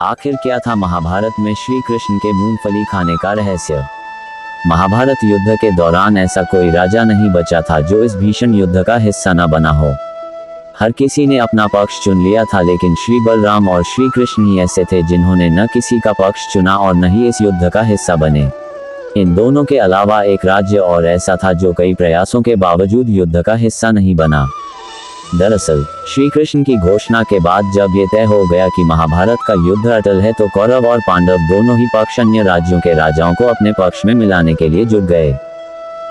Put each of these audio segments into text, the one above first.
आखिर क्या था महाभारत में श्री कृष्ण के मूंगफली खाने का रहस्य। महाभारत युद्ध के दौरान ऐसा कोई राजा नहीं बचा था जो इस भीषण युद्ध का हिस्सा न बना हो। हर किसी ने अपना पक्ष चुन लिया था, लेकिन श्री बलराम और श्री कृष्ण ही ऐसे थे जिन्होंने न किसी का पक्ष चुना और न ही इस युद्ध का हिस्सा बने। इन दोनों के अलावा एक राज्य और ऐसा था जो कई प्रयासों के बावजूद युद्ध का हिस्सा नहीं बना। दरअसल श्री कृष्ण की घोषणा के बाद जब ये तय हो गया कि महाभारत का युद्ध अटल है, तो कौरव और पांडव दोनों ही पक्ष अन्य राज्यों के राजाओं को अपने पक्ष में मिलाने के लिए जुट गए।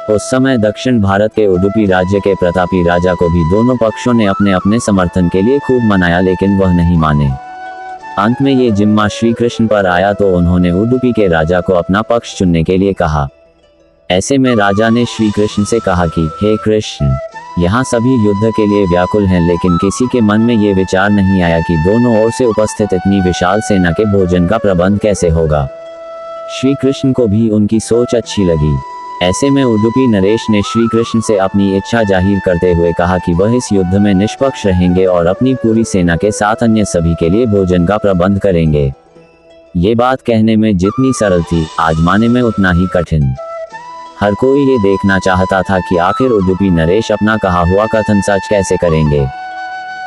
उस समय दक्षिण भारत के उडुपी राज्य के प्रतापी राजा को भी दोनों पक्षों ने अपने अपने समर्थन के लिए खूब मनाया, लेकिन वह नहीं माने। अंत में ये जिम्मा श्री कृष्ण पर आया तो उन्होंने उडुपी के राजा को अपना पक्ष चुनने के लिए कहा। ऐसे में राजा ने श्री कृष्ण से कहा कि हे कृष्ण, यहाँ सभी युद्ध के लिए व्याकुल हैं, लेकिन किसी के मन में ये विचार नहीं आया कि दोनों ओर से उपस्थित इतनी विशाल सेना के भोजन का प्रबंध कैसे होगा। श्री कृष्ण को भी उनकी सोच अच्छी लगी। ऐसे में उडुपी नरेश ने श्री कृष्ण से अपनी इच्छा जाहिर करते हुए कहा कि वह इस युद्ध में निष्पक्ष रहेंगे और अपनी पूरी सेना के साथ अन्य सभी के लिए भोजन का प्रबंध करेंगे। ये बात कहने में जितनी सरल थी, आजमाने में उतना ही कठिन। हर कोई ये देखना चाहता था कि आखिर उडुपी नरेश अपना कहा हुआ कथन सच कैसे करेंगे।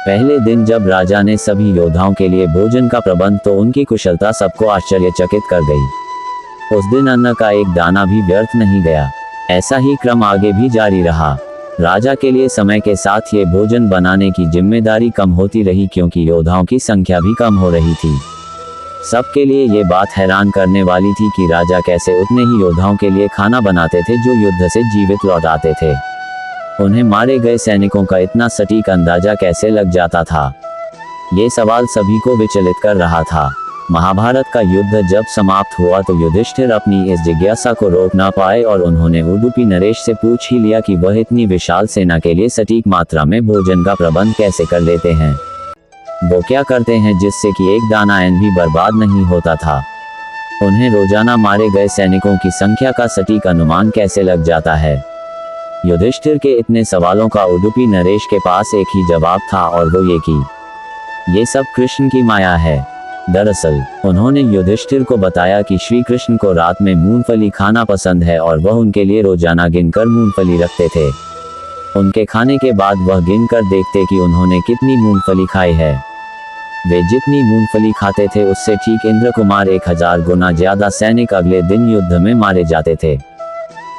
पहले दिन जब राजा ने सभी योद्धाओं के लिए भोजन का प्रबंध, तो उनकी कुशलता सबको आश्चर्यचकित कर गई। उस दिन अन्न का एक दाना भी व्यर्थ नहीं गया। ऐसा ही क्रम आगे भी जारी रहा। राजा के लिए समय के साथ ये भोजन बनाने की जिम्मेदारी कम होती रही, क्योंकि योद्धाओं की संख्या भी कम हो रही थी। सबके लिए ये बात हैरान करने वाली थी कि राजा कैसे उतने ही योद्धाओं के लिए खाना बनाते थे जो युद्ध से जीवित लौट आते थे। उन्हें मारे गए सैनिकों का इतना सटीक अंदाजा कैसे लग जाता था, ये सवाल सभी को विचलित कर रहा था। महाभारत का युद्ध जब समाप्त हुआ तो युधिष्ठिर अपनी इस जिज्ञासा को रोक ना पाए और उन्होंने उडुपी नरेश से पूछ ही लिया कि वह इतनी विशाल सेना के लिए सटीक मात्रा में भोजन का प्रबंध कैसे कर लेते हैं। वो क्या करते हैं जिससे कि एक दाना अन्न भी बर्बाद नहीं होता था। उन्हें रोजाना मारे गए सैनिकों की संख्या का सटीक अनुमान कैसे लग जाता है। युधिष्ठिर के इतने सवालों का उडुपी नरेश के पास एक ही जवाब था, और वो ये कि ये सब कृष्ण की माया है। दरअसल उन्होंने युधिष्ठिर को बताया कि श्री कृष्ण को रात में मूंगफली खाना पसंद है और वह उनके लिए रोजाना गिनकर मूंगफली रखते थे। उनके खाने के बाद वह गिनकर देखते कि उन्होंने कितनी मूंगफली खाई है। वे जितनी मूंगफली खाते थे उससे ठीक इंद्र कुमार 1000 गुना ज्यादा सैनिक अगले दिन युद्ध में मारे जाते थे।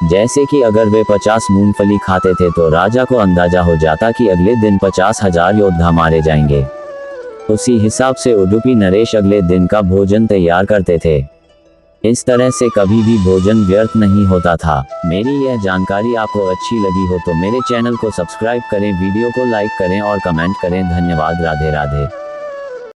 जैसे कि अगर वे 50 मूंगफली खाते थे तो राजा को अंदाजा हो जाता कि अगले दिन 50,000 योद्धा मारे जाएंगे। उसी हिसाब से उडुपी नरेश अगले दिन का भोजन तैयार करते थे। इस तरह से कभी भी भोजन व्यर्थ नहीं होता था। मेरी यह जानकारी आपको अच्छी लगी हो तो मेरे चैनल को सब्सक्राइब करें, वीडियो को लाइक करें और कमेंट करें। धन्यवाद। राधे राधे।